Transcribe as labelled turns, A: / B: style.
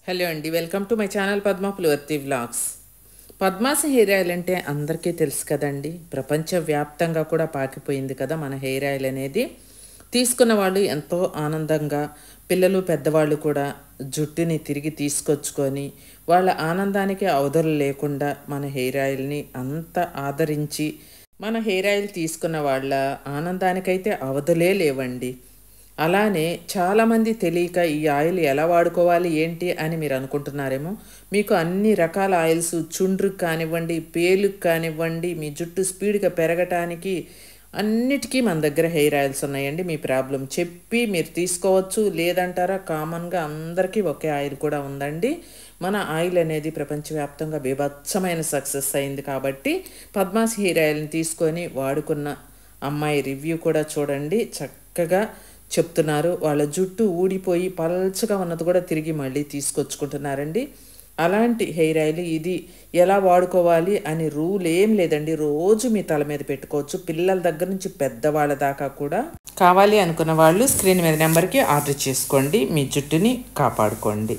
A: Hello అండి, welcome to my channel Padma Pulivarthi vlogs. Padma's hair oil అంటే అందరికీ తెలుసు కదండి. ప్రపంచవ్యాప్తంగా కూడా పాకిపోయింది కదా మన హెయిర్ ఆయిల్ అనేది. తీసుకున్న వాళ్ళు ఎంతో ఆనందంగా, పిల్లలు పెద్దవాళ్ళు కూడా జుట్టుని తిరిగి తీసుకొచ్చుకొని వాళ్ళ ఆనందానికి అవధులు లేకుండా మన హెయిర్ ఆయిల్ని అంత ఆదరించి మన హెయిర్ ఆయిల్ తీసుకున్న వాళ్ళ ఆనందానికైతే అవధులే లేవండి. అలానే చాలామంది తెలియక ఈ ఆయిల్ ఎలా వాడుకోవాలి ఏంటి అని మీరు అనుకుంటున్నారేమో. మీకు అన్ని రకాల ఆయిల్స్, చుండ్రుకి కానివ్వండి, పేలుకి కానివ్వండి, మీ జుట్టు స్పీడ్గా పెరగటానికి అన్నిటికీ మన దగ్గర హెయిర్ ఆయిల్స్ ఉన్నాయండి. మీ ప్రాబ్లం చెప్పి మీరు తీసుకోవచ్చు. లేదంటారా, కామన్గా అందరికీ ఒకే ఆయిల్ కూడా ఉందండి. మన ఆయిల్ అనేది ప్రపంచవ్యాప్తంగా బీభత్సమైన సక్సెస్ అయింది. కాబట్టి పద్మాస్ హెయిర్ ఆయిల్ని తీసుకొని వాడుకున్న అమ్మాయి రివ్యూ కూడా చూడండి. చక్కగా చెప్తున్నారు. వాళ్ళ జుట్టు ఊడిపోయి పల్చగా ఉన్నది కూడా తిరిగి మళ్ళీ తీసుకొచ్చుకుంటున్నారండి. అలాంటి హెయిర్ ఆయిల్ ఇది. ఎలా వాడుకోవాలి అని రూల్ ఏం లేదండి. రోజు మీ తల మీద పెట్టుకోవచ్చు. పిల్లల దగ్గర నుంచి పెద్దవాళ్ళ దాకా కూడా. కావాలి అనుకున్న వాళ్ళు స్క్రీన్ మీద నెంబర్కి ఆర్డర్ చేసుకోండి. మీ జుట్టుని కాపాడుకోండి.